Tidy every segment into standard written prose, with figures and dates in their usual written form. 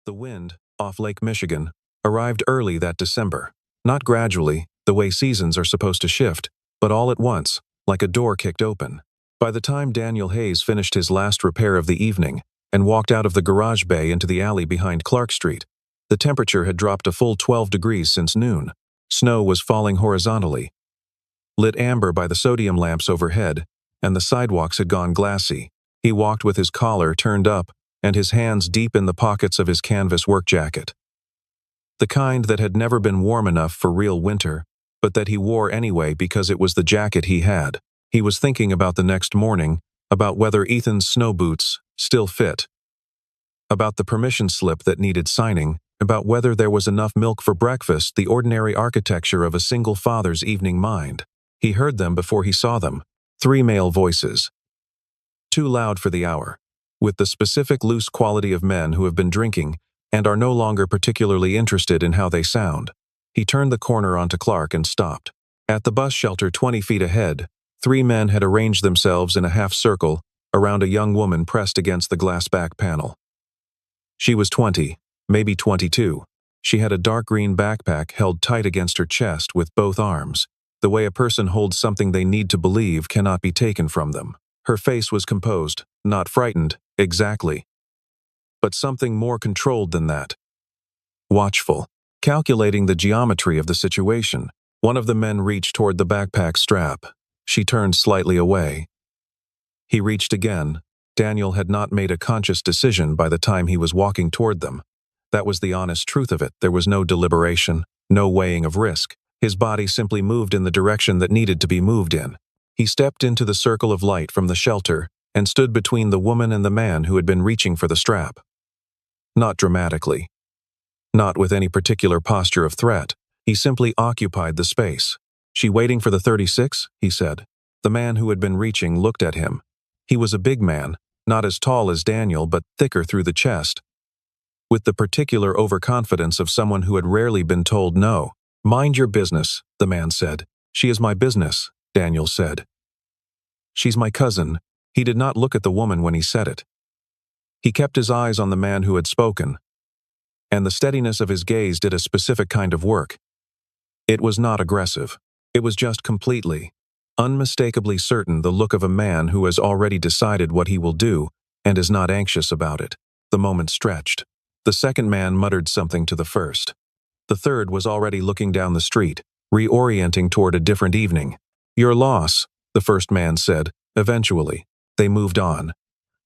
The wind, off Lake Michigan, arrived early that December. Not gradually, the way seasons are supposed to shift, but all at once, like a door kicked open. By the time Daniel Hayes finished his last repair of the evening and walked out of the garage bay into the alley behind Clark Street, the temperature had dropped a full 12 degrees since noon. Snow was falling horizontally, lit amber by the sodium lamps overhead, and the sidewalks had gone glassy. He walked with his collar turned up and his hands deep in the pockets of his canvas work jacket. The kind that had never been warm enough for real winter, but that he wore anyway because it was the jacket he had. He was thinking about the next morning, about whether Ethan's snow boots still fit, about the permission slip that needed signing, about whether there was enough milk for breakfast, the ordinary architecture of a single father's evening mind. He heard them before he saw them. 3 male voices. Too loud for the hour, with the specific loose quality of men who have been drinking and are no longer particularly interested in how they sound. He turned the corner onto Clark and stopped. At the bus shelter 20 feet ahead, 3 men had arranged themselves in a half circle around a young woman pressed against the glass back panel. She was 20, maybe 22. She had a dark green backpack held tight against her chest with both arms. The way a person holds something they need to believe cannot be taken from them. Her face was composed, not frightened, exactly, but something more controlled than that. Watchful, calculating the geometry of the situation. One of the men reached toward the backpack strap. She turned slightly away. He reached again. Daniel had not made a conscious decision by the time he was walking toward them. That was the honest truth of it. There was no deliberation, no weighing of risk. His body simply moved in the direction that needed to be moved in. He stepped into the circle of light from the shelter and stood between the woman and the man who had been reaching for the strap. Not dramatically. Not with any particular posture of threat. He simply occupied the space. "She waiting for the 36?" he said. The man who had been reaching looked at him. He was a big man, not as tall as Daniel but thicker through the chest, with the particular overconfidence of someone who had rarely been told no. "Mind your business," the man said. "She is my business," Daniel said. "She's my cousin." He did not look at the woman when he said it. He kept his eyes on the man who had spoken, and the steadiness of his gaze did a specific kind of work. It was not aggressive. It was just completely, unmistakably certain, the look of a man who has already decided what he will do and is not anxious about it. The moment stretched. The second man muttered something to the first. The third was already looking down the street, reorienting toward a different evening. "Your loss," the first man said. Eventually, they moved on.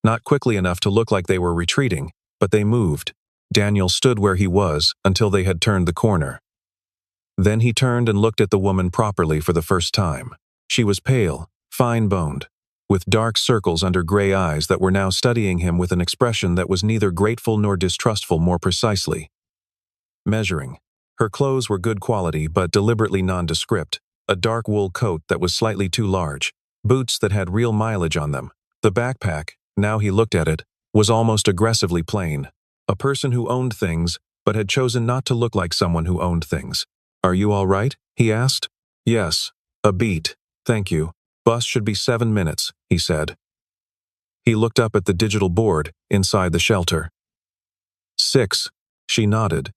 Not quickly enough to look like they were retreating, but they moved. Daniel stood where he was until they had turned the corner. Then he turned and looked at the woman properly for the first time. She was pale, fine-boned, with dark circles under gray eyes that were now studying him with an expression that was neither grateful nor distrustful, more precisely. Measuring. Her clothes were good quality but deliberately nondescript. A dark wool coat that was slightly too large. Boots that had real mileage on them. The backpack, now he looked at it, was almost aggressively plain. A person who owned things but had chosen not to look like someone who owned things. "Are you all right?" he asked. "Yes. A beat. Thank you. Bus should be 7 minutes, he said. He looked up at the digital board inside the shelter. 6, she nodded.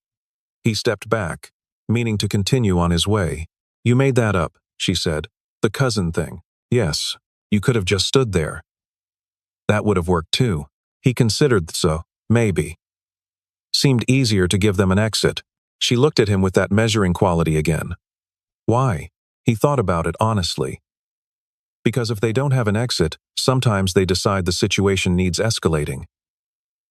He stepped back, meaning to continue on his way. "You made that up," she said. "The cousin thing." "Yes, you could have just stood there." That would have worked too. He considered so, maybe. Seemed easier to give them an exit. She looked at him with that measuring quality again. Why? He thought about it honestly. Because if they don't have an exit, sometimes they decide the situation needs escalating.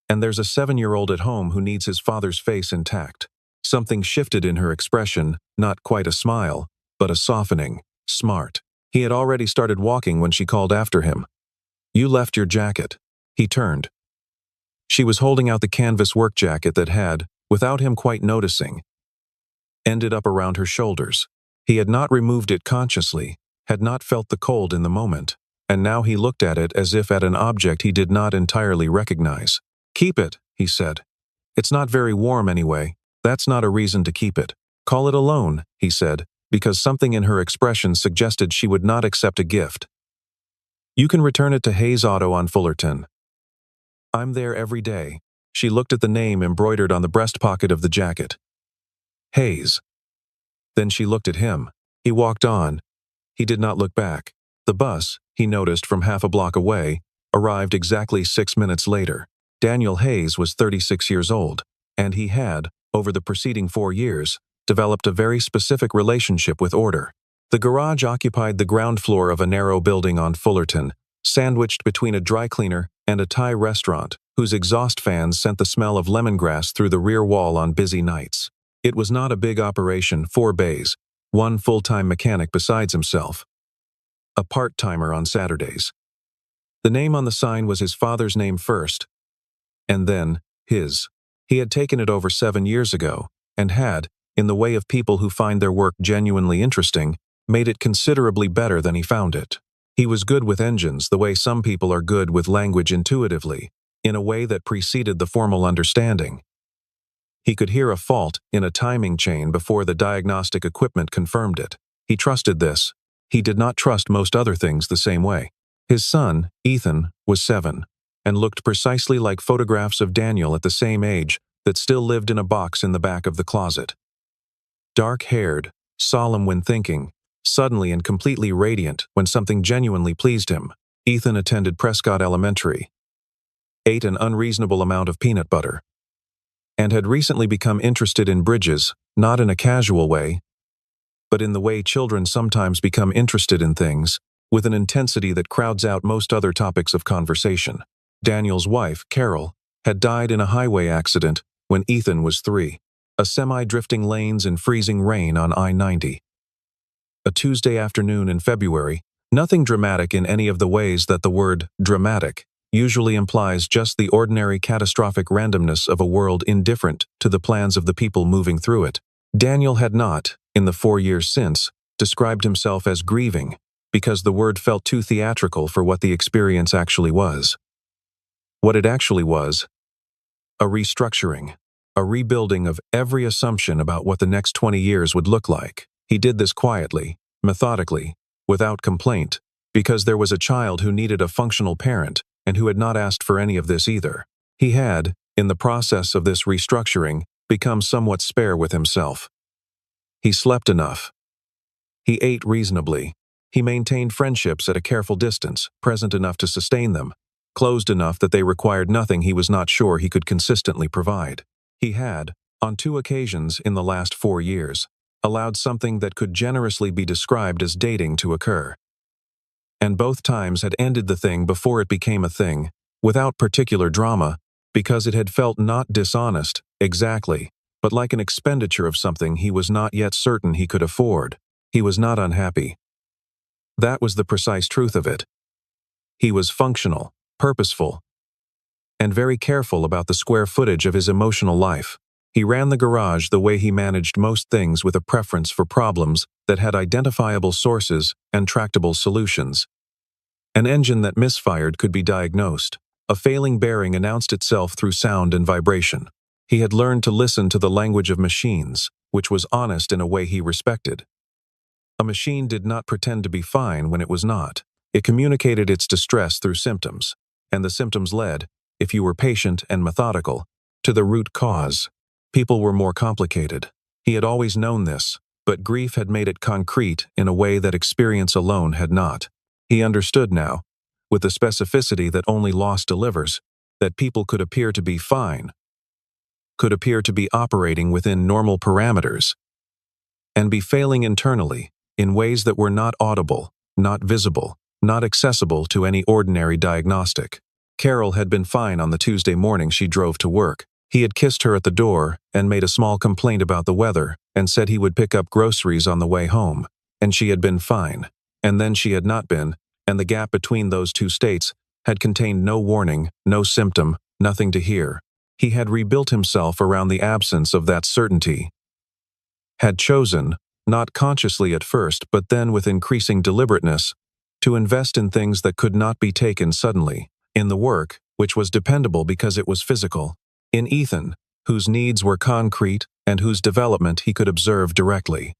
And there's a 7-year-old at home who needs his father's face intact. Something shifted in her expression, not quite a smile, but a softening. Smart. He had already started walking when she called after him. "You left your jacket." He turned. She was holding out the canvas work jacket that had, without him quite noticing, ended up around her shoulders. He had not removed it consciously, had not felt the cold in the moment, and now he looked at it as if at an object he did not entirely recognize. "Keep it," he said. "It's not very warm anyway. That's not a reason to keep it." "Call it a loan," he said, because something in her expression suggested she would not accept a gift. "You can return it to Hayes Auto on Fullerton. I'm there every day." She looked at the name embroidered on the breast pocket of the jacket. Hayes. Then she looked at him. He walked on. He did not look back. The bus, he noticed from half a block away, arrived exactly 6 minutes later. Daniel Hayes was 36 years old, and he had, over the preceding 4 years, developed a very specific relationship with order. The garage occupied the ground floor of a narrow building on Fullerton, sandwiched between a dry cleaner and a Thai restaurant, whose exhaust fans sent the smell of lemongrass through the rear wall on busy nights. It was not a big operation, 4 bays, one full-time mechanic besides himself, a part-timer on Saturdays. The name on the sign was his father's name first, and then his. He had taken it over 7 years ago, and had, in the way of people who find their work genuinely interesting, made it considerably better than he found it. He was good with engines the way some people are good with language intuitively, in a way that preceded the formal understanding. He could hear a fault in a timing chain before the diagnostic equipment confirmed it. He trusted this. He did not trust most other things the same way. His son, Ethan, was 7, and looked precisely like photographs of Daniel at the same age that still lived in a box in the back of the closet. Dark-haired, solemn when thinking, suddenly and completely radiant when something genuinely pleased him. Ethan attended Prescott Elementary, ate an unreasonable amount of peanut butter, and had recently become interested in bridges, not in a casual way, but in the way children sometimes become interested in things, with an intensity that crowds out most other topics of conversation. Daniel's wife, Carol, had died in a highway accident when Ethan was 3. A semi-drifting lanes in freezing rain on I-90. A Tuesday afternoon in February, nothing dramatic in any of the ways that the word dramatic usually implies, just the ordinary catastrophic randomness of a world indifferent to the plans of the people moving through it. Daniel had not, in the 4 years since, described himself as grieving, because the word felt too theatrical for what the experience actually was. What it actually was: a restructuring, a rebuilding of every assumption about what the next 20 years would look like. He did this quietly, methodically, without complaint, because there was a child who needed a functional parent and who had not asked for any of this either. He had, in the process of this restructuring, become somewhat spare with himself. He slept enough. He ate reasonably. He maintained friendships at a careful distance, present enough to sustain them, closed enough that they required nothing he was not sure he could consistently provide. He had, on 2 occasions in the last 4 years, allowed something that could generously be described as dating to occur. And both times had ended the thing before it became a thing, without particular drama, because it had felt not dishonest, exactly, but like an expenditure of something he was not yet certain he could afford. He was not unhappy. That was the precise truth of it. He was functional, purposeful, and very careful about the square footage of his emotional life. He ran the garage the way he managed most things, with a preference for problems that had identifiable sources and tractable solutions. An engine that misfired could be diagnosed. A failing bearing announced itself through sound and vibration. He had learned to listen to the language of machines, which was honest in a way he respected. A machine did not pretend to be fine when it was not. It communicated its distress through symptoms, and the symptoms led, if you were patient and methodical, to the root cause. People were more complicated. He had always known this, but grief had made it concrete in a way that experience alone had not. He understood now, with the specificity that only loss delivers, that people could appear to be fine, could appear to be operating within normal parameters, and be failing internally in ways that were not audible, not visible, not accessible to any ordinary diagnostic. Carol had been fine on the Tuesday morning she drove to work. He had kissed her at the door and made a small complaint about the weather and said he would pick up groceries on the way home, and she had been fine. And then she had not been, and the gap between those 2 states had contained no warning, no symptom, nothing to hear. He had rebuilt himself around the absence of that certainty. Had chosen, not consciously at first but then with increasing deliberateness, to invest in things that could not be taken suddenly, in the work, which was dependable because it was physical, in Ethan, whose needs were concrete and whose development he could observe directly.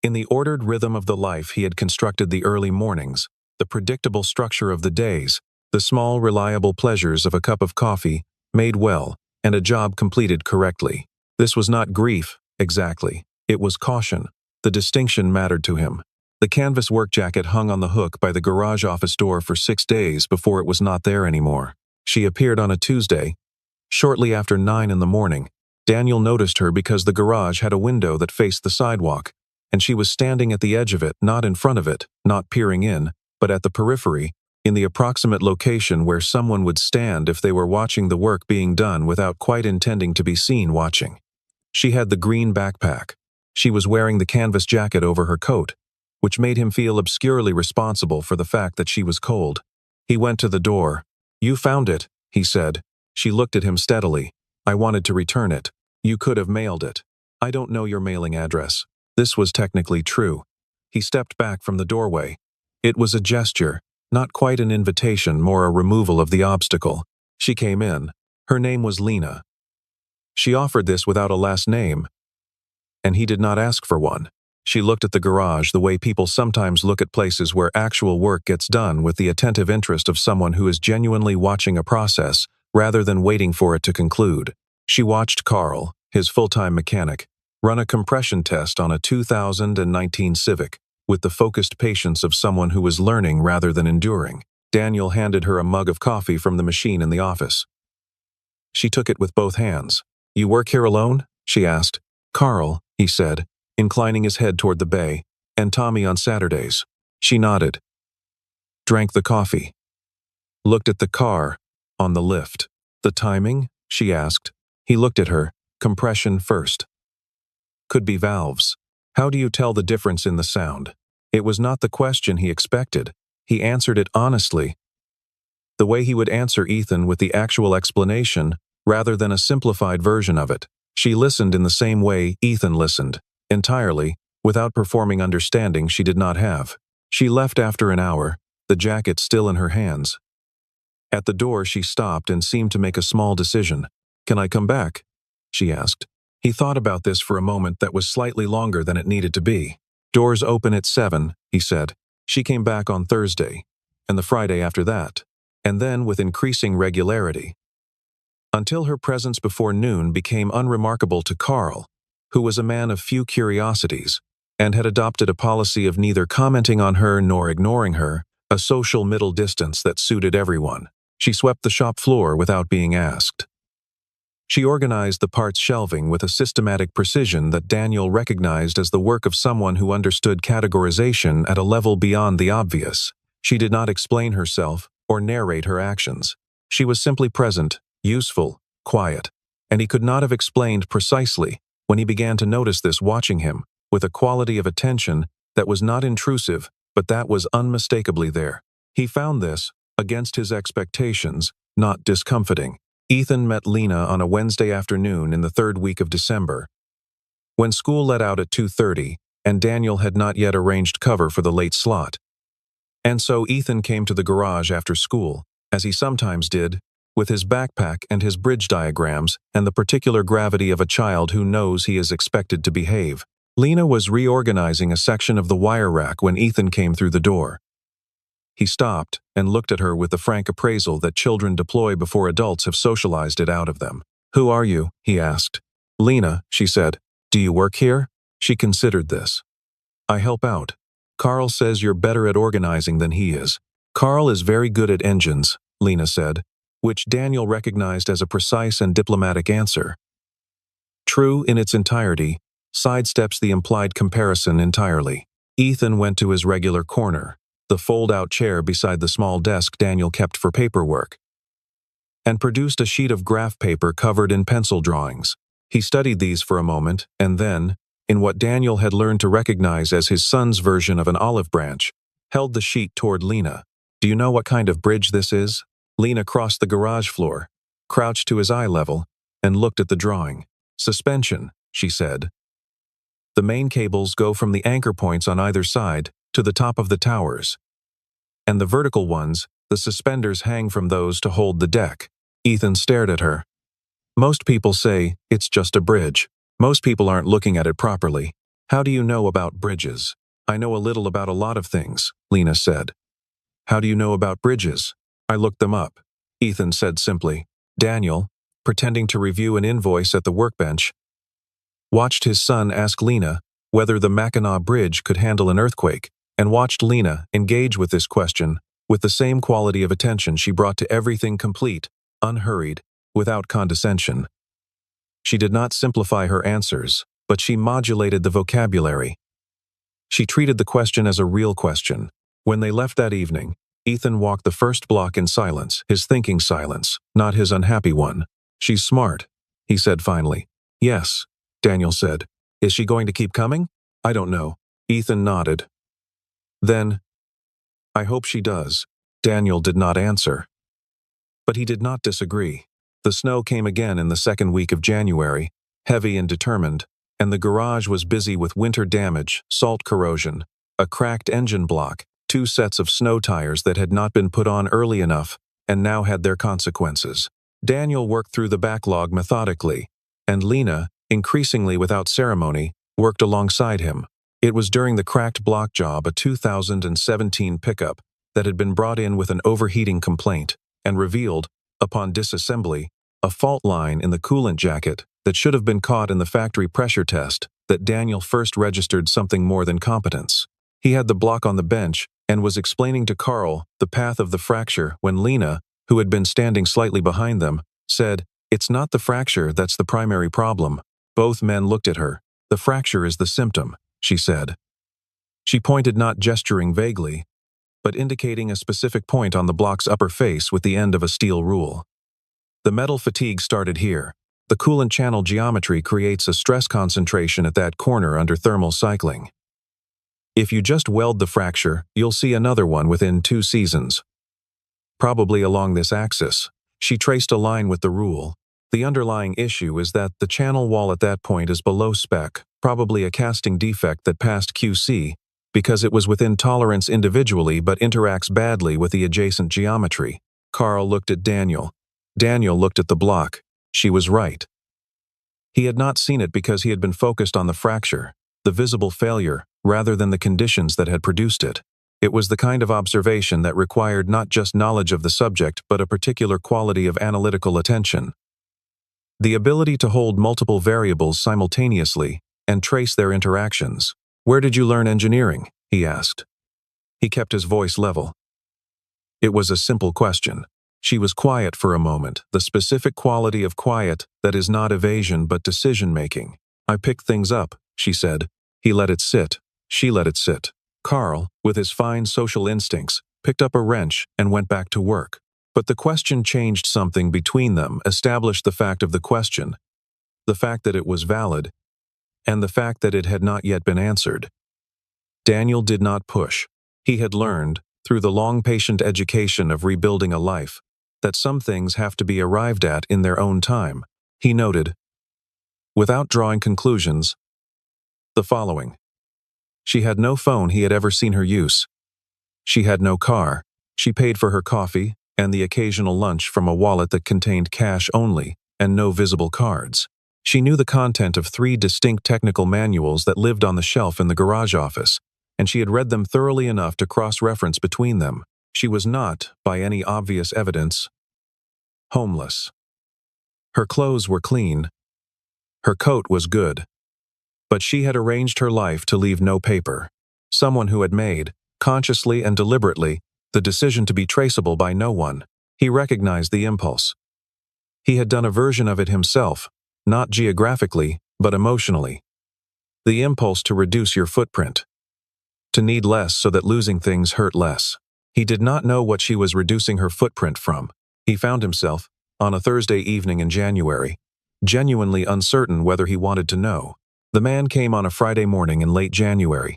In the ordered rhythm of the life he had constructed, the early mornings, the predictable structure of the days, the small reliable pleasures of a cup of coffee made well, and a job completed correctly. This was not grief, exactly. It was caution. The distinction mattered to him. The canvas work jacket hung on the hook by the garage office door for 6 days before it was not there anymore. She appeared on a Tuesday, shortly after 9 in the morning. Daniel noticed her because the garage had a window that faced the sidewalk, and she was standing at the edge of it, not in front of it, not peering in, but at the periphery, in the approximate location where someone would stand if they were watching the work being done without quite intending to be seen watching. She had the green backpack. She was wearing the canvas jacket over her coat, which made him feel obscurely responsible for the fact that she was cold. He went to the door. "You found it," he said. She looked at him steadily. "I wanted to return it. You could have mailed it. I don't know your mailing address." This was technically true. He stepped back from the doorway. It was a gesture, not quite an invitation, more a removal of the obstacle. She came in. Her name was Lena. She offered this without a last name, and he did not ask for one. She looked at the garage the way people sometimes look at places where actual work gets done, with the attentive interest of someone who is genuinely watching a process rather than waiting for it to conclude. She watched Carl, his full-time mechanic, run a compression test on a 2019 Civic, with the focused patience of someone who was learning rather than enduring. Daniel handed her a mug of coffee from the machine in the office. She took it with both hands. "You work here alone?" she asked. "Carl," he said, inclining his head toward the bay, "and Tommy on Saturdays." She nodded, drank the coffee, looked at the car on the lift. "The timing?" she asked. He looked at her. "Compression first. Could be valves. How do you tell the difference in the sound?" It was not the question he expected. He answered it honestly, the way he would answer Ethan, with the actual explanation rather than a simplified version of it. She listened in the same way Ethan listened, entirely, without performing understanding she did not have. She left after an hour, the jacket still in her hands. At the door she stopped and seemed to make a small decision. "Can I come back?" she asked. He thought about this for a moment that was slightly longer than it needed to be. "Doors open at 7, he said. She came back on Thursday, and the Friday after that, and then with increasing regularity, until her presence before noon became unremarkable to Carl, who was a man of few curiosities, and had adopted a policy of neither commenting on her nor ignoring her, a social middle distance that suited everyone. She swept the shop floor without being asked. She organized the parts shelving with a systematic precision that Daniel recognized as the work of someone who understood categorization at a level beyond the obvious. She did not explain herself or narrate her actions. She was simply present, useful, quiet, and he could not have explained precisely when he began to notice this watching him, with a quality of attention that was not intrusive, but that was unmistakably there. He found this, against his expectations, not discomfiting. Ethan met Lena on a Wednesday afternoon in the 3rd week of December, when school let out at 2:30, and Daniel had not yet arranged cover for the late slot. And so Ethan came to the garage after school, as he sometimes did, with his backpack and his bridge diagrams and the particular gravity of a child who knows he is expected to behave. Lena was reorganizing a section of the wire rack when Ethan came through the door. He stopped and looked at her with the frank appraisal that children deploy before adults have socialized it out of them. "Who are you?" he asked. "Lena," she said. "Do you work here?" She considered this. "I help out. Carl says you're better at organizing than he is." "Carl is very good at engines," Lena said, which Daniel recognized as a precise and diplomatic answer. True in its entirety, sidesteps the implied comparison entirely. Ethan went to his regular corner, the fold-out chair beside the small desk Daniel kept for paperwork, and produced a sheet of graph paper covered in pencil drawings. He studied these for a moment, and then, in what Daniel had learned to recognize as his son's version of an olive branch, held the sheet toward Lena. "Do you know what kind of bridge this is?" Lena crossed the garage floor, crouched to his eye level, and looked at the drawing. "Suspension," she said. "The main cables go from the anchor points on either side to the top of the towers, and the vertical ones, the suspenders hang from those to hold the deck." Ethan stared at her. "Most people say it's just a bridge. Most people aren't looking at it properly. How do you know about bridges?" "I know a little about a lot of things," Lena said. "How do you know about bridges?" "I looked them up," Ethan said simply. "Daniel, pretending to review an invoice at the workbench, watched his son ask Lena whether the Mackinac Bridge could handle an earthquake, and watched Lena engage with this question with the same quality of attention she brought to everything complete, unhurried, without condescension. She did not simplify her answers, but she modulated the vocabulary. She treated the question as a real question. When they left that evening, Ethan walked the first block in silence, his thinking silence, not his unhappy one. "She's smart," he said finally. "Yes," Daniel said. "Is she going to keep coming?" "I don't know." Ethan nodded. "Then, I hope she does." Daniel did not answer. But he did not disagree. The snow came again in the second week of January, heavy and determined, and the garage was busy with winter damage, salt corrosion, a cracked engine block, 2 sets of snow tires that had not been put on early enough and now had their consequences. Daniel worked through the backlog methodically, and Lena, increasingly without ceremony, worked alongside him. It was during the cracked block job, a 2017 pickup, that had been brought in with an overheating complaint and revealed, upon disassembly, a fault line in the coolant jacket that should have been caught in the factory pressure test, that Daniel first registered something more than competence. He had the block on the bench and was explaining to Carl the path of the fracture when Lena, who had been standing slightly behind them, said, "It's not the fracture that's the primary problem." Both men looked at her. "The fracture is the symptom," she said. She pointed, not gesturing vaguely, but indicating a specific point on the block's upper face with the end of a steel rule. "The metal fatigue started here. The coolant channel geometry creates a stress concentration at that corner under thermal cycling. If you just weld the fracture, you'll see another one within 2 seasons. Probably along this axis." She traced a line with the rule. "The underlying issue is that the channel wall at that point is below spec, probably a casting defect that passed QC, because it was within tolerance individually but interacts badly with the adjacent geometry." Carl looked at Daniel. Daniel looked at the block. She was right. He had not seen it because he had been focused on the fracture, the visible failure, rather than the conditions that had produced it. It was the kind of observation that required not just knowledge of the subject but a particular quality of analytical attention. The ability to hold multiple variables simultaneously and trace their interactions. "Where did you learn engineering?" he asked. He kept his voice level. It was a simple question. She was quiet for a moment, the specific quality of quiet that is not evasion but decision-making. "I picked things up," she said. He let it sit. She let it sit. Carl, with his fine social instincts, picked up a wrench and went back to work. But the question changed something between them, established the fact of the question, the fact that it was valid, and the fact that it had not yet been answered. Daniel did not push. He had learned, through the long patient education of rebuilding a life, that some things have to be arrived at in their own time. He noted, without drawing conclusions, the following. She had no phone he had ever seen her use. She had no car. She paid for her coffee and the occasional lunch from a wallet that contained cash only and no visible cards. She knew the content of 3 distinct technical manuals that lived on the shelf in the garage office, and she had read them thoroughly enough to cross-reference between them. She was not, by any obvious evidence, homeless. Her clothes were clean. Her coat was good. But she had arranged her life to leave no paper. Someone who had made, consciously and deliberately, the decision to be traceable by no one. He recognized the impulse. He had done a version of it himself, not geographically, but emotionally. The impulse to reduce your footprint. To need less so that losing things hurt less. He did not know what she was reducing her footprint from. He found himself, on a Thursday evening in January, genuinely uncertain whether he wanted to know. The man came on a Friday morning in late January.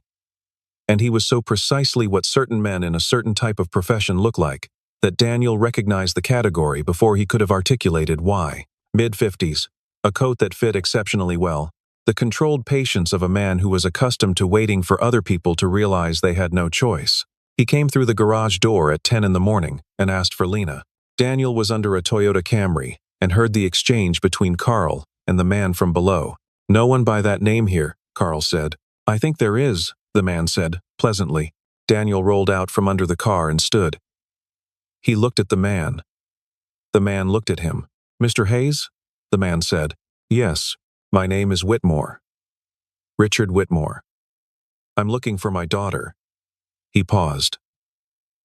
And he was so precisely what certain men in a certain type of profession look like, that Daniel recognized the category before he could have articulated why. Mid-50s, a coat that fit exceptionally well, the controlled patience of a man who was accustomed to waiting for other people to realize they had no choice. He came through the garage door at 10 in the morning and asked for Lena. Daniel was under a Toyota Camry and heard the exchange between Carl and the man from below. "No one by that name here," Carl said. "I think there is," the man said, pleasantly. Daniel rolled out from under the car and stood. He looked at the man. The man looked at him. "Mr. Hayes?" the man said. Yes, my name is Whitmore. Richard Whitmore. I'm looking for my daughter. He paused.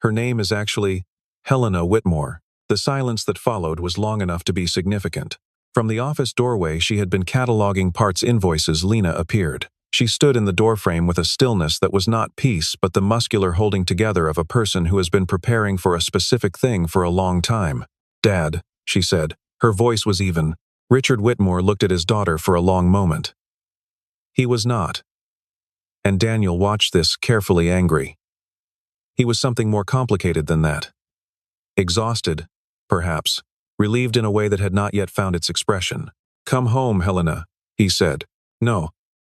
Her name is actually Helena Whitmore. The silence that followed was long enough to be significant. From the office doorway she had been cataloging parts invoices, Lena appeared. She stood in the doorframe with a stillness that was not peace but the muscular holding together of a person who has been preparing for a specific thing for a long time. Dad, she said. Her voice was even. Richard Whitmore looked at his daughter for a long moment. He was not. And Daniel watched this, carefully angry. He was something more complicated than that. Exhausted, perhaps, relieved in a way that had not yet found its expression. Come home, Helena, he said. No,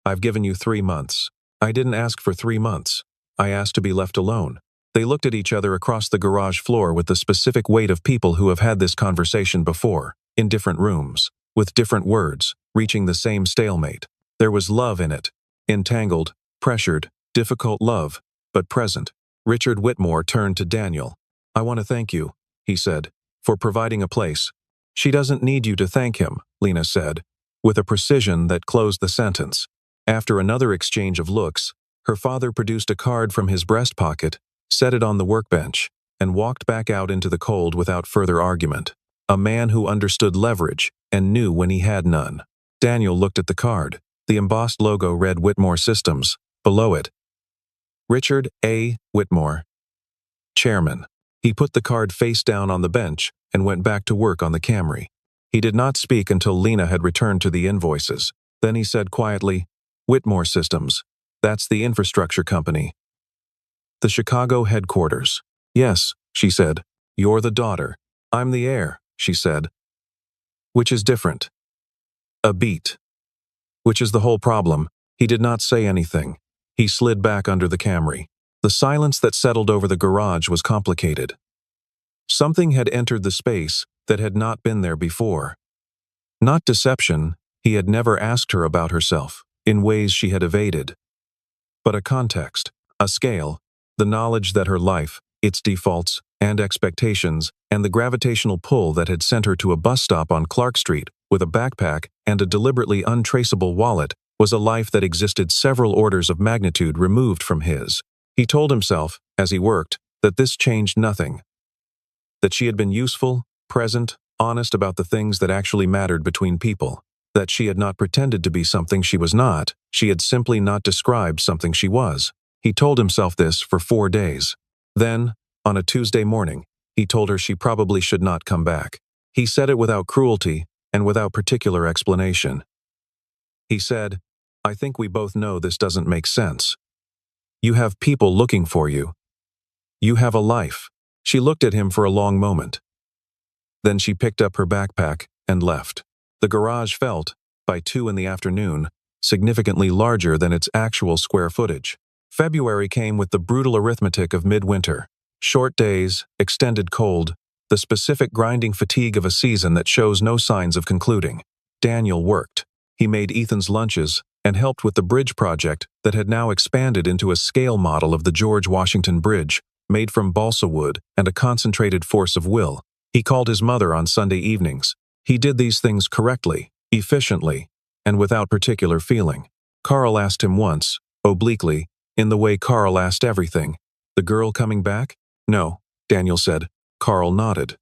I've given you 3 months. I didn't ask for 3 months. I asked to be left alone. They looked at each other across the garage floor with the specific weight of people who have had this conversation before, in different rooms, with different words, reaching the same stalemate. There was love in it. Entangled, pressured, difficult love, but present. Richard Whitmore turned to Daniel. I want to thank you, he said, for providing a place. She doesn't need you to thank him, Lena said, with a precision that closed the sentence. After another exchange of looks, her father produced a card from his breast pocket, set it on the workbench, and walked back out into the cold without further argument. A man who understood leverage and knew when he had none. Daniel looked at the card. The embossed logo read Whitmore Systems. Below it, Richard A. Whitmore, Chairman. He put the card face down on the bench and went back to work on the Camry. He did not speak until Lena had returned to the invoices. Then he said quietly, Whitmore Systems. That's the infrastructure company. The Chicago headquarters. Yes, she said. You're the daughter. I'm the heir, she said. Which is different. A beat. Which is the whole problem. He did not say anything. He slid back under the Camry. The silence that settled over the garage was complicated. Something had entered the space that had not been there before. Not deception, he had never asked her about herself, in ways she had evaded. But a context, a scale, the knowledge that her life, its defaults and expectations, and the gravitational pull that had sent her to a bus stop on Clark Street with a backpack and a deliberately untraceable wallet was a life that existed several orders of magnitude removed from his. He told himself, as he worked, that this changed nothing. That she had been useful, present, honest about the things that actually mattered between people. That she had not pretended to be something she was not, she had simply not described something she was. He told himself this for 4 days. Then, on a Tuesday morning, he told her she probably should not come back. He said it without cruelty and without particular explanation. He said, I think we both know this doesn't make sense. You have people looking for you. You have a life. She looked at him for a long moment. Then she picked up her backpack and left. The garage felt, by 2 in the afternoon, significantly larger than its actual square footage. February came with the brutal arithmetic of midwinter. Short days, extended cold, the specific grinding fatigue of a season that shows no signs of concluding. Daniel worked. He made Ethan's lunches and helped with the bridge project that had now expanded into a scale model of the George Washington Bridge, made from balsa wood and a concentrated force of will. He called his mother on Sunday evenings. He did these things correctly, efficiently, and without particular feeling. Carl asked him once, obliquely, in the way Carl asked everything, the girl coming back? No, Daniel said. Carl nodded.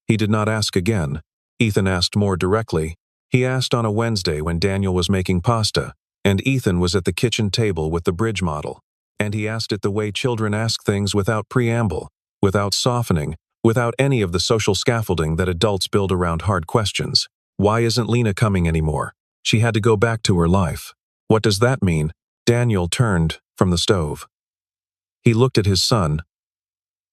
He did not ask again. Ethan asked more directly. He asked on a Wednesday when Daniel was making pasta, and Ethan was at the kitchen table with the bridge model. And he asked it the way children ask things, without preamble, without softening, without any of the social scaffolding that adults build around hard questions. Why isn't Lena coming anymore? She had to go back to her life. What does that mean? Daniel turned from the stove. He looked at his son,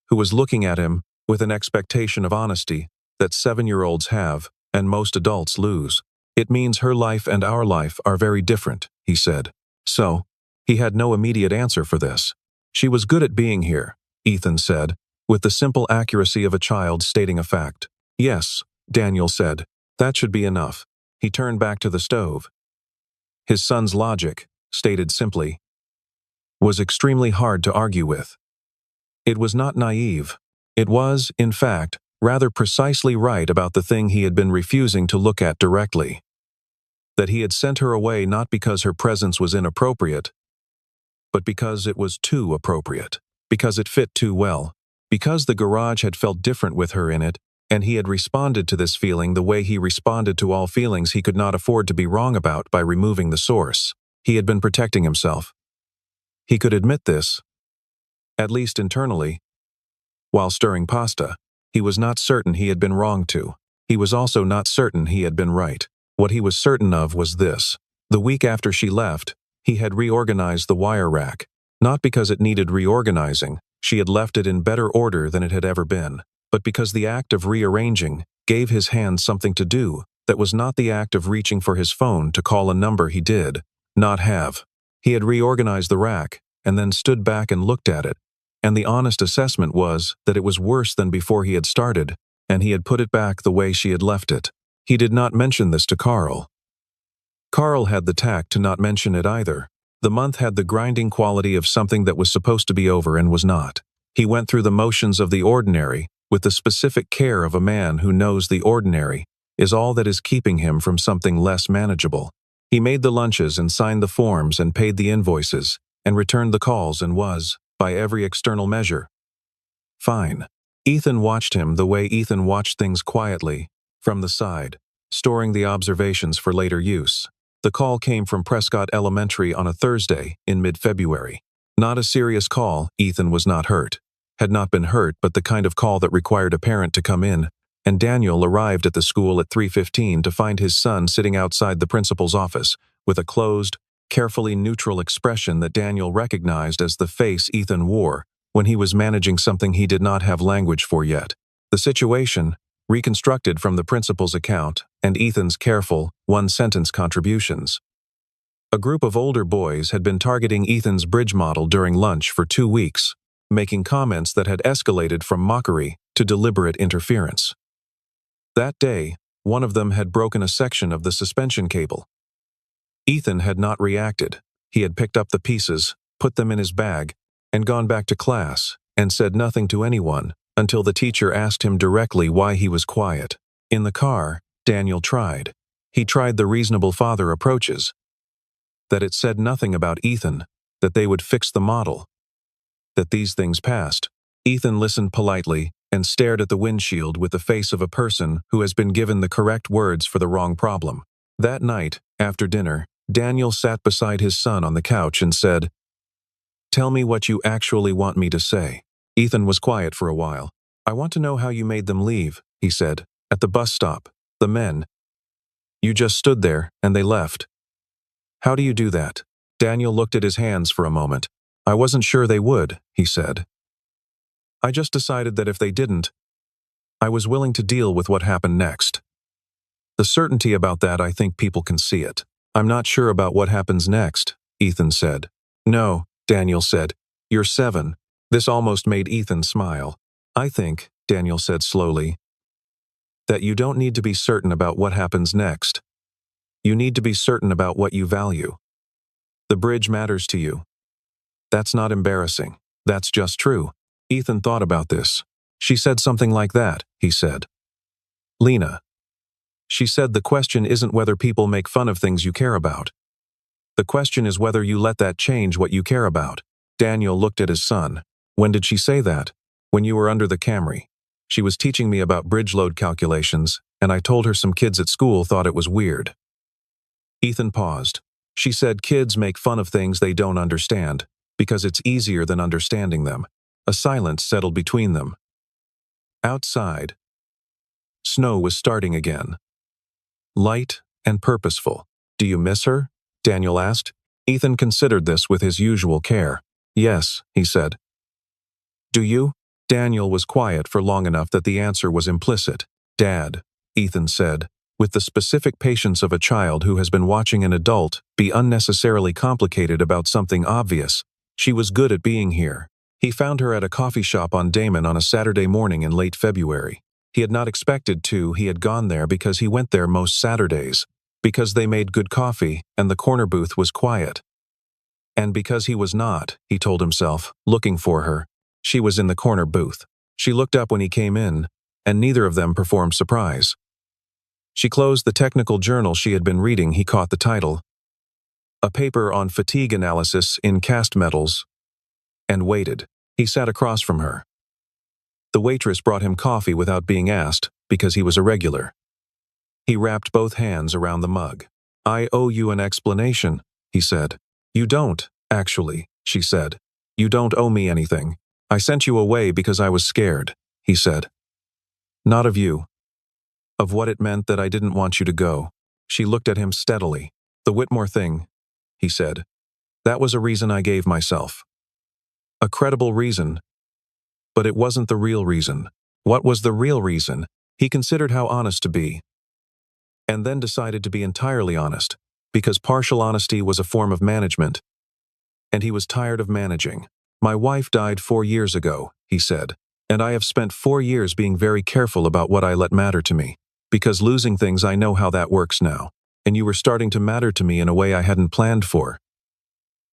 who was looking at him with an expectation of honesty that 7-year-olds have and most adults lose. It means her life and our life are very different, he said. So, he had no immediate answer for this. She was good at being here, Ethan said, with the simple accuracy of a child stating a fact. Yes, Daniel said. That should be enough. He turned back to the stove. His son's logic, stated simply, was extremely hard to argue with. It was not naive. It was, in fact, rather precisely right about the thing he had been refusing to look at directly. That he had sent her away not because her presence was inappropriate, but because it was too appropriate, because it fit too well, because the garage had felt different with her in it, and he had responded to this feeling the way he responded to all feelings he could not afford to be wrong about by removing the source. He had been protecting himself. He could admit this, at least internally. While stirring pasta, he was not certain he had been wrong to. He was also not certain he had been right. What he was certain of was this. The week after she left, he had reorganized the wire rack. Not because it needed reorganizing, she had left it in better order than it had ever been, but because the act of rearranging gave his hands something to do that was not the act of reaching for his phone to call a number he did not have. He had reorganized the rack and then stood back and looked at it, and the honest assessment was that it was worse than before he had started, and he had put it back the way she had left it. He did not mention this to Carl. Carl had the tact to not mention it either. The month had the grinding quality of something that was supposed to be over and was not. He went through the motions of the ordinary with the specific care of a man who knows the ordinary is all that is keeping him from something less manageable. He made the lunches and signed the forms and paid the invoices and returned the calls and was, by every external measure, fine. Ethan watched him the way Ethan watched things quietly, from the side, storing the observations for later use. The call came from Prescott Elementary on a Thursday in mid-February. Not a serious call. Ethan was not hurt. Had not been hurt, but the kind of call that required a parent to come in, and Daniel arrived at the school at 3:15 to find his son sitting outside the principal's office, with a closed, carefully neutral expression that Daniel recognized as the face Ethan wore when he was managing something he did not have language for yet. The situation, reconstructed from the principal's account and Ethan's careful, one-sentence contributions. A group of older boys had been targeting Ethan's bridge model during lunch for 2 weeks, making comments that had escalated from mockery to deliberate interference. That day, one of them had broken a section of the suspension cable. Ethan had not reacted. He had picked up the pieces, put them in his bag, and gone back to class, and said nothing to anyone until the teacher asked him directly why he was quiet. In the car, Daniel tried. He tried the reasonable father approaches. That it said nothing about Ethan, that they would fix the model, that these things passed. Ethan listened politely and stared at the windshield with the face of a person who has been given the correct words for the wrong problem. That night, after dinner, Daniel sat beside his son on the couch and said, "Tell me what you actually want me to say." Ethan was quiet for a while. "I want to know how you made them leave," he said. "At the bus stop. The men. You just stood there, and they left. How do you do that?" Daniel looked at his hands for a moment. "I wasn't sure they would," he said. "I just decided that if they didn't, I was willing to deal with what happened next. The certainty about that, I think people can see it." "I'm not sure about what happens next," Ethan said. "No," Daniel said. "You're 7. This almost made Ethan smile. "I think," Daniel said slowly, "that you don't need to be certain about what happens next. You need to be certain about what you value. The bridge matters to you. That's not embarrassing. That's just true." Ethan thought about this. "She said something like that," he said. "Lena. She said the question isn't whether people make fun of things you care about. The question is whether you let that change what you care about." Daniel looked at his son. "When did she say that?" "When you were under the Camry. She was teaching me about bridge load calculations, and I told her some kids at school thought it was weird." Ethan paused. "She said kids make fun of things they don't understand, because it's easier than understanding them." A silence settled between them. Outside, snow was starting again. Light and purposeful. "Do you miss her?" Daniel asked. Ethan considered this with his usual care. "Yes," he said. "Do you?" Daniel was quiet for long enough that the answer was implicit. "Dad," Ethan said, with the specific patience of a child who has been watching an adult be unnecessarily complicated about something obvious. "She was good at being here." He found her at a coffee shop on Damon on a Saturday morning in late February. He had not expected to. He had gone there because he went there most Saturdays, because they made good coffee and the corner booth was quiet. And because he was not, he told himself, looking for her. She was in the corner booth. She looked up when he came in, and neither of them performed surprise. She closed the technical journal she had been reading. He caught the title, A Paper on Fatigue Analysis in Cast Metals, and waited. He sat across from her. The waitress brought him coffee without being asked, because he was a regular. He wrapped both hands around the mug. I owe you an explanation, he said. You don't, actually, she said. You don't owe me anything. I sent you away because I was scared, he said. Not of you. Of what it meant that I didn't want you to go. She looked at him steadily. The Whitmore thing, he said. That was a reason I gave myself. A credible reason. But it wasn't the real reason. What was the real reason? He considered how honest to be. And then decided to be entirely honest, because partial honesty was a form of management. And he was tired of managing. My wife died 4 years ago, he said, and I have spent 4 years being very careful about what I let matter to me. Because losing things, I know how that works now. And you were starting to matter to me in a way I hadn't planned for.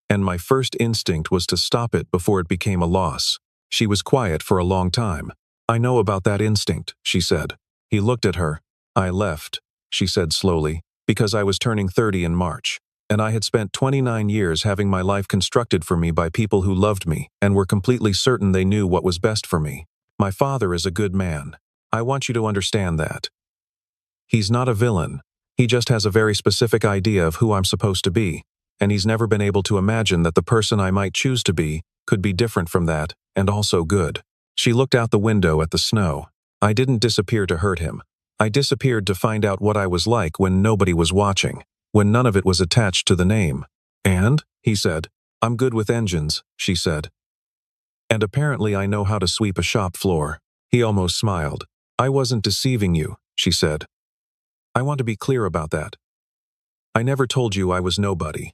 And my first instinct was to stop it before it became a loss. She was quiet for a long time. I know about that instinct, she said. He looked at her. I left, she said slowly, because I was turning 30 in March. And I had spent 29 years having my life constructed for me by people who loved me and were completely certain they knew what was best for me. My father is a good man. I want you to understand that. He's not a villain. He just has a very specific idea of who I'm supposed to be, and he's never been able to imagine that the person I might choose to be could be different from that, and also good. She looked out the window at the snow. I didn't disappear to hurt him. I disappeared to find out what I was like when nobody was watching, when none of it was attached to the name. And, he said, I'm good with engines, she said. And apparently I know how to sweep a shop floor. He almost smiled. I wasn't deceiving you, she said. I want to be clear about that. I never told you I was nobody.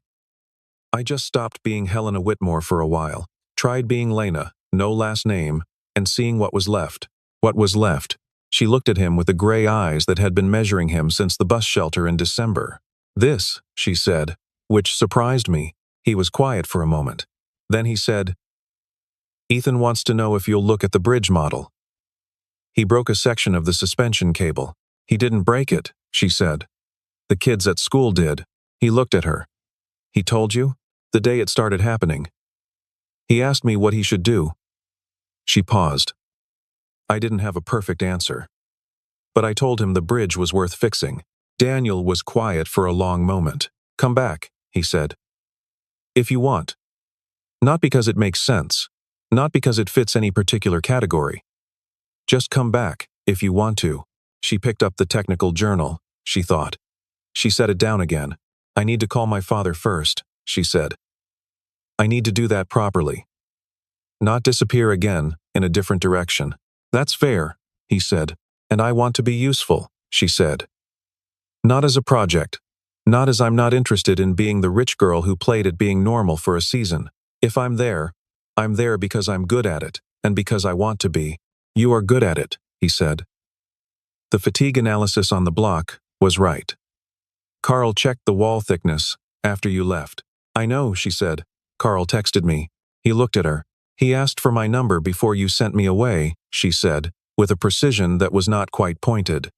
I just stopped being Helena Whitmore for a while, tried being Lena, no last name, and seeing what was left. What was left? She looked at him with the gray eyes that had been measuring him since the bus shelter in December. This, she said, which surprised me. He was quiet for a moment. Then he said, Ethan wants to know if you'll look at the bridge model. He broke a section of the suspension cable. He didn't break it, she said. The kids at school did. He looked at her. He told you? The day it started happening. He asked me what he should do. She paused. I didn't have a perfect answer. But I told him the bridge was worth fixing. Daniel was quiet for a long moment. Come back, he said. If you want. Not because it makes sense. Not because it fits any particular category. Just come back, if you want to. She picked up the technical journal, she thought. She set it down again. I need to call my father first, she said. I need to do that properly. Not disappear again, in a different direction. That's fair, he said. And I want to be useful, she said. Not as a project. Not as I'm not interested in being the rich girl who played at being normal for a season. If I'm there because I'm good at it, and because I want to be. You are good at it, he said. The fatigue analysis on the block was right. Carl checked the wall thickness after you left. I know, she said. Carl texted me. He looked at her. He asked for my number before you sent me away, she said, with a precision that was not quite pointed.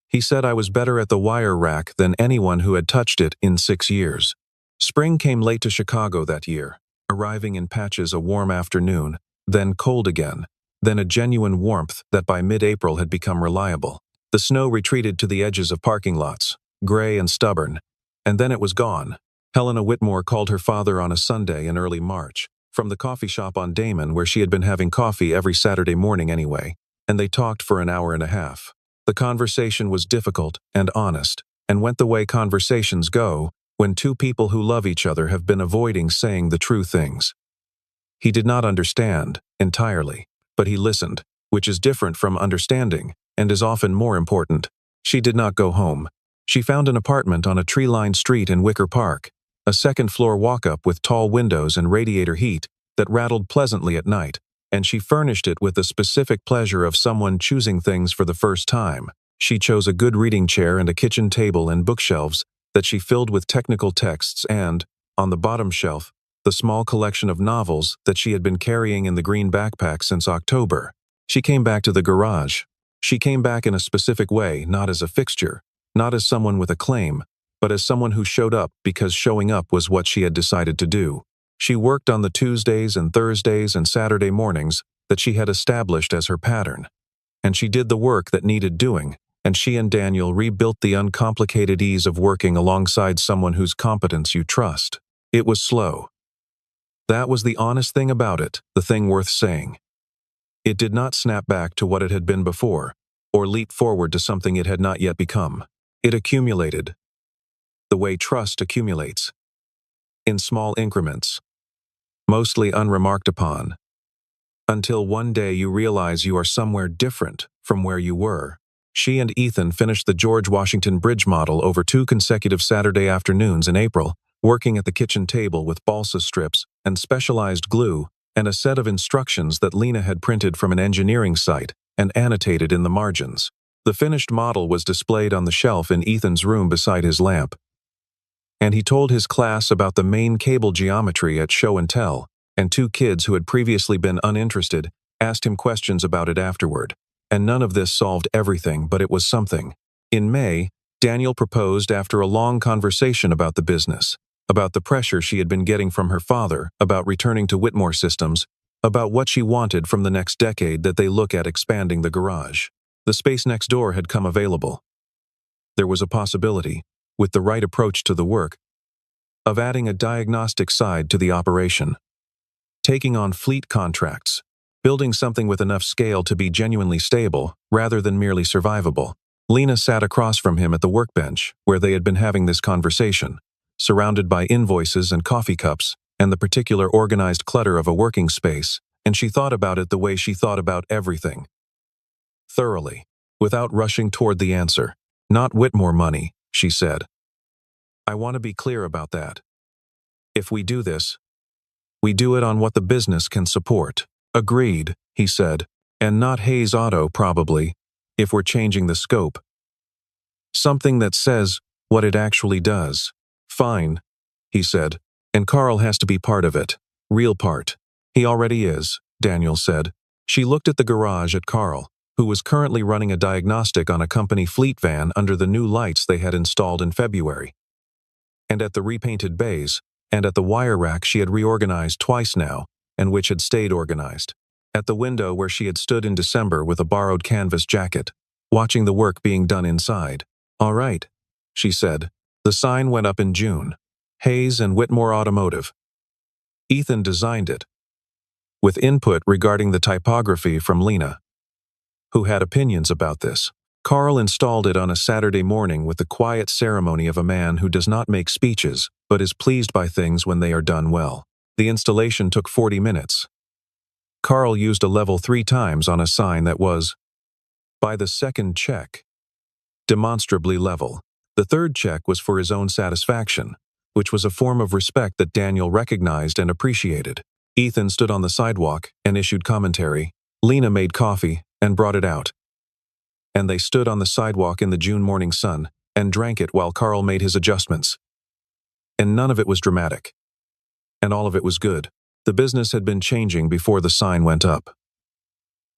He said I was better at the wire rack than anyone who had touched it in 6 years. Spring came late to Chicago that year, arriving in patches a warm afternoon, then cold again, then a genuine warmth that by mid-April had become reliable. The snow retreated to the edges of parking lots, gray and stubborn, and then it was gone. Helena Whitmore called her father on a Sunday in early March, from the coffee shop on Damon where she had been having coffee every Saturday morning anyway, and they talked for an hour and a half. The conversation was difficult and honest, and went the way conversations go when two people who love each other have been avoiding saying the true things. He did not understand, entirely, but he listened, which is different from understanding, and is often more important. She did not go home. She found an apartment on a tree-lined street in Wicker Park, a second-floor walk-up with tall windows and radiator heat that rattled pleasantly at night, and she furnished it with the specific pleasure of someone choosing things for the first time. She chose a good reading chair and a kitchen table and bookshelves that she filled with technical texts and, on the bottom shelf, the small collection of novels that she had been carrying in the green backpack since October. She came back to the garage, She came back in a specific way, not as a fixture, not as someone with a claim, but as someone who showed up because showing up was what she had decided to do. She worked on the Tuesdays and Thursdays and Saturday mornings that she had established as her pattern. And she did the work that needed doing, and she and Daniel rebuilt the uncomplicated ease of working alongside someone whose competence you trust. It was slow. That was the honest thing about it, the thing worth saying. It did not snap back to what it had been before, or leap forward to something it had not yet become. It accumulated. The way trust accumulates. In small increments. Mostly unremarked upon. Until one day you realize you are somewhere different from where you were. She and Ethan finished the George Washington Bridge model over 2 consecutive Saturday afternoons in April, working at the kitchen table with balsa strips and specialized glue and a set of instructions that Lena had printed from an engineering site and annotated in the margins. The finished model was displayed on the shelf in Ethan's room beside his lamp. And he told his class about the main cable geometry at show and tell, and 2 kids who had previously been uninterested asked him questions about it afterward. And none of this solved everything, but it was something. In May, Daniel proposed after a long conversation about the business, about the pressure she had been getting from her father, about returning to Whitmore Systems, about what she wanted from the next decade that they look at expanding the garage. The space next door had come available. There was a possibility, with the right approach to the work, of adding a diagnostic side to the operation. Taking on fleet contracts, building something with enough scale to be genuinely stable rather than merely survivable. Lena sat across from him at the workbench where they had been having this conversation, surrounded by invoices and coffee cups and the particular organized clutter of a working space, and she thought about it the way she thought about everything. Thoroughly, without rushing toward the answer. Not Whitmore money, she said. I want to be clear about that. If we do this, we do it on what the business can support. Agreed, he said, and not Hayes Auto probably, if we're changing the scope. Something that says what it actually does. Fine, he said, and Carl has to be part of it. Real part. He already is, Daniel said. She looked at the garage at Carl, who was currently running a diagnostic on a company fleet van under the new lights they had installed in February. And at the repainted bays, and at the wire rack she had reorganized twice now, and which had stayed organized. At the window where she had stood in December with a borrowed canvas jacket, watching the work being done inside. All right, she said. The sign went up in June. Hayes and Whitmore Automotive. Ethan designed it, with input regarding the typography from Lena, who had opinions about this. Carl installed it on a Saturday morning with the quiet ceremony of a man who does not make speeches, but is pleased by things when they are done well. The installation took 40 minutes. Carl used a level 3 times on a sign that was, by the second check, demonstrably level. The third check was for his own satisfaction, which was a form of respect that Daniel recognized and appreciated. Ethan stood on the sidewalk and issued commentary. Lena made coffee and brought it out. And they stood on the sidewalk in the June morning sun and drank it while Carl made his adjustments. And none of it was dramatic. And all of it was good. The business had been changing before the sign went up.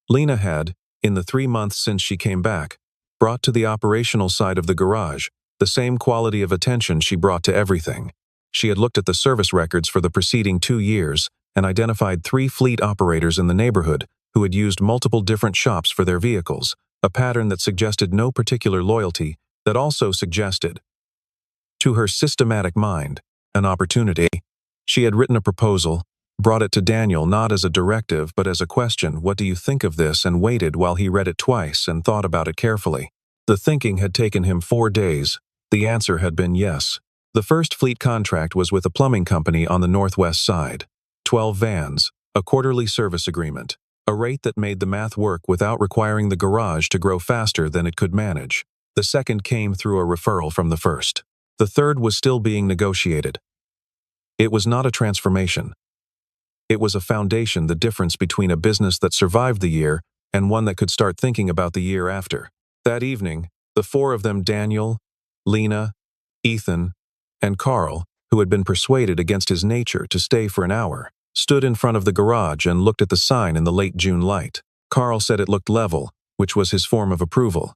Lena had, in the 3 months since she came back, brought to the operational side of the garage the same quality of attention she brought to everything. She had looked at the service records for the preceding 2 years and identified 3 fleet operators in the neighborhood who had used multiple different shops for their vehicles, a pattern that suggested no particular loyalty, that also suggested, to her systematic mind, an opportunity. She had written a proposal, brought it to Daniel not as a directive but as a question, what do you think of this, and waited while he read it twice and thought about it carefully. The thinking had taken him 4 days. The answer had been yes. The first fleet contract was with a plumbing company on the northwest side. 12 vans, a quarterly service agreement, a rate that made the math work without requiring the garage to grow faster than it could manage. The second came through a referral from the first. The third was still being negotiated. It was not a transformation. It was a foundation, the difference between a business that survived the year and one that could start thinking about the year after. That evening, the 4 of them, Daniel, Lena, Ethan, and Carl, who had been persuaded against his nature to stay for an hour, stood in front of the garage and looked at the sign in the late June light. Carl said it looked level, which was his form of approval.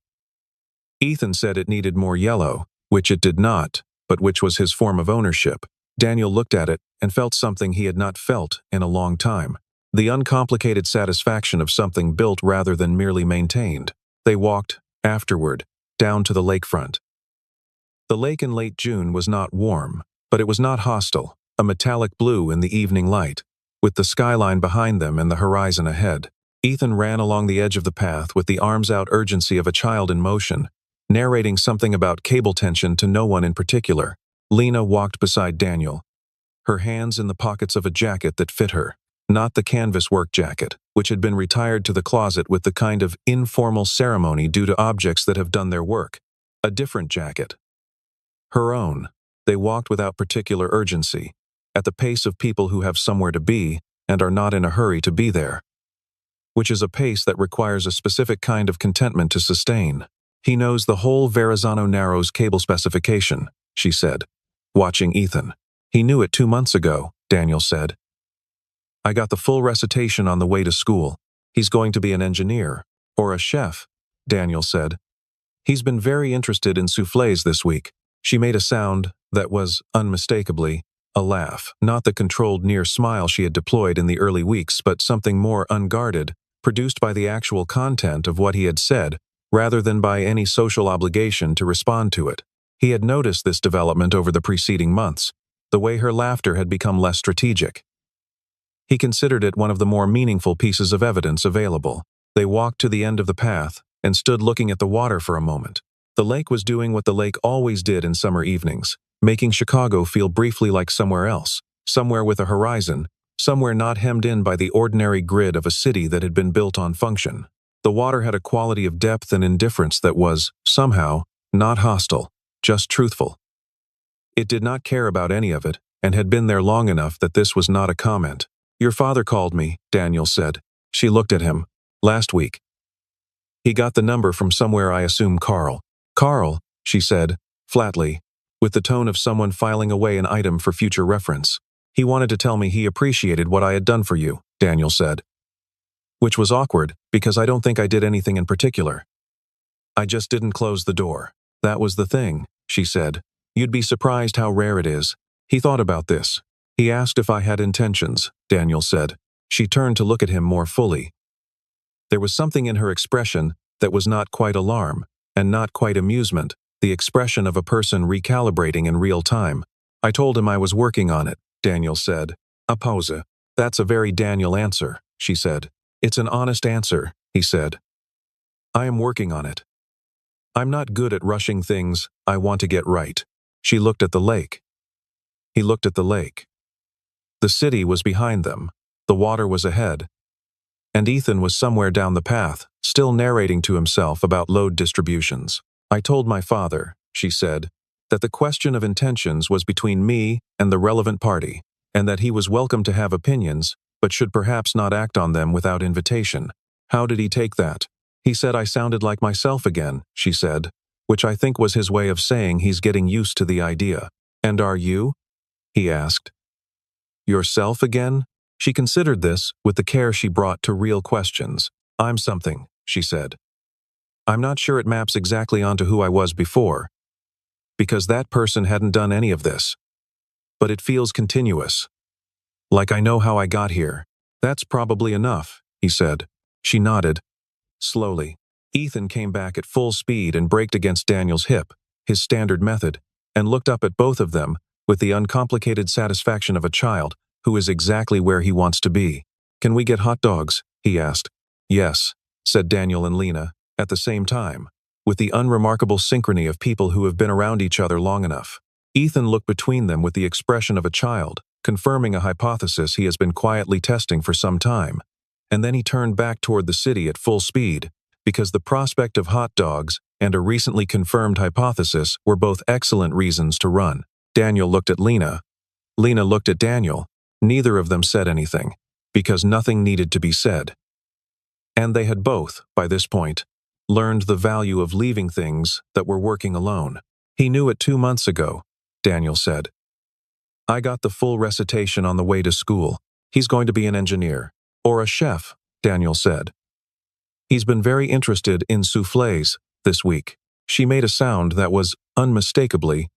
Ethan said it needed more yellow, which it did not, but which was his form of ownership. Daniel looked at it and felt something he had not felt in a long time. The uncomplicated satisfaction of something built rather than merely maintained. They walked, afterward, down to the lakefront. The lake in late June was not warm, but it was not hostile, a metallic blue in the evening light, with the skyline behind them and the horizon ahead. Ethan ran along the edge of the path with the arms-out urgency of a child in motion, narrating something about cable tension to no one in particular. Lena walked beside Daniel, her hands in the pockets of a jacket that fit her, not the canvas work jacket, which had been retired to the closet with the kind of informal ceremony due to objects that have done their work. A different jacket. Her own. They walked without particular urgency, at the pace of people who have somewhere to be and are not in a hurry to be there, which is a pace that requires a specific kind of contentment to sustain. He knows the whole Verrazano Narrows cable specification, she said, watching Ethan. He knew it 2 months ago, Daniel said. I got the full recitation on the way to school. He's going to be an engineer, or a chef, Daniel said. He's been very interested in soufflés this week. She made a sound that was, unmistakably, a laugh, not the controlled near smile she had deployed in the early weeks, but something more unguarded, produced by the actual content of what he had said, rather than by any social obligation to respond to it. He had noticed this development over the preceding months, the way her laughter had become less strategic. He considered it one of the more meaningful pieces of evidence available. They walked to the end of the path and stood looking at the water for a moment. The lake was doing what the lake always did in summer evenings, making Chicago feel briefly like somewhere else, somewhere with a horizon, somewhere not hemmed in by the ordinary grid of a city that had been built on function. The water had a quality of depth and indifference that was, somehow, not hostile, just truthful. It did not care about any of it, and had been there long enough that this was not a comment. Your father called me, Daniel said. She looked at him. Last week. He got the number from somewhere, I assume Carl. Carl, she said, flatly, with the tone of someone filing away an item for future reference. He wanted to tell me he appreciated what I had done for you, Daniel said. Which was awkward, because I don't think I did anything in particular. I just didn't close the door. That was the thing, she said. You'd be surprised how rare it is. He thought about this. He asked if I had intentions, Daniel said. She turned to look at him more fully. There was something in her expression that was not quite alarm, and not quite amusement, the expression of a person recalibrating in real time. I told him I was working on it, Daniel said. A pause. That's a very Daniel answer, she said. It's an honest answer, he said. I am working on it. I'm not good at rushing things I want to get right. She looked at the lake. He looked at the lake. The city was behind them. The water was ahead. And Ethan was somewhere down the path, still narrating to himself about load distributions. I told my father, she said, that the question of intentions was between me and the relevant party, and that he was welcome to have opinions, but should perhaps not act on them without invitation. How did he take that? He said I sounded like myself again, she said, which I think was his way of saying he's getting used to the idea. And are you? He asked. Yourself again? She considered this with the care she brought to real questions. I'm something, she said. I'm not sure it maps exactly onto who I was before, because that person hadn't done any of this. But it feels continuous. Like I know how I got here. That's probably enough, he said. She nodded. Slowly. Ethan came back at full speed and braked against Daniel's hip, his standard method, and looked up at both of them with the uncomplicated satisfaction of a child who is exactly where he wants to be. Can we get hot dogs? He asked. Yes, said Daniel and Lena, at the same time, with the unremarkable synchrony of people who have been around each other long enough. Ethan looked between them with the expression of a child, confirming a hypothesis he has been quietly testing for some time. And then he turned back toward the city at full speed, because the prospect of hot dogs and a recently confirmed hypothesis were both excellent reasons to run. Daniel looked at Lena. Lena looked at Daniel. Neither of them said anything, because nothing needed to be said. And they had both, by this point, learned the value of leaving things that were working alone. He knew it 2 months ago, Daniel said. I got the full recitation on the way to school. He's going to be an engineer. Or a chef, Daniel said. He's been very interested in soufflés this week. She made a sound that was, unmistakably,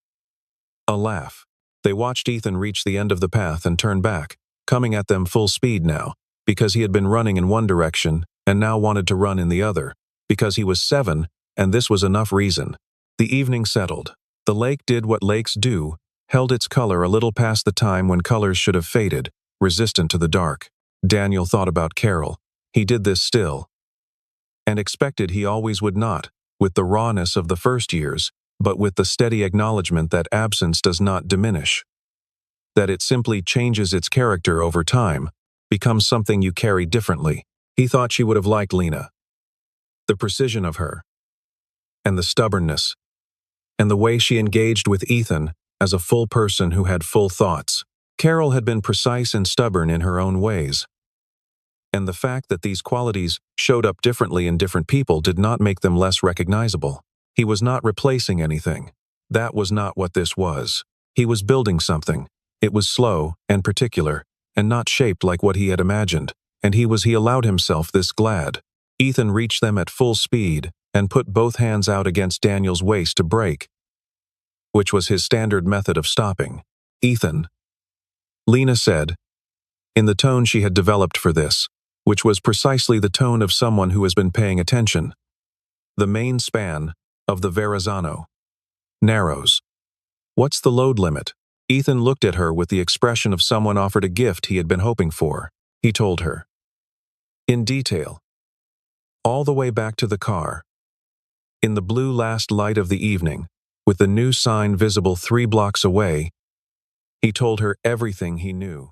a laugh. They watched Ethan reach the end of the path and turn back, coming at them full speed now, because he had been running in one direction and now wanted to run in the other, because he was 7, and this was enough reason. The evening settled. The lake did what lakes do, held its color a little past the time when colors should have faded, resistant to the dark. Daniel thought about Carol. He did this still, and expected he always would not, with the rawness of the first years, but with the steady acknowledgement that absence does not diminish, that it simply changes its character over time, becomes something you carry differently. He thought she would have liked Lena. The precision of her, and the stubbornness, and the way she engaged with Ethan as a full person who had full thoughts. Carol had been precise and stubborn in her own ways, and the fact that these qualities showed up differently in different people did not make them less recognizable. He was not replacing anything. That was not what this was. He was building something. It was slow and particular, and not shaped like what he had imagined, and he allowed himself this glad. Ethan reached them at full speed and put both hands out against Daniel's waist to brake, which was his standard method of stopping. "Ethan," Lena said, in the tone she had developed for this, which was precisely the tone of someone who has been paying attention. "The main span of the Verrazano narrows. What's the load limit?" Ethan looked at her with the expression of someone offered a gift he had been hoping for. He told her, in detail, all the way back to the car. In the blue last light of the evening, with the new sign visible 3 blocks away, he told her everything he knew.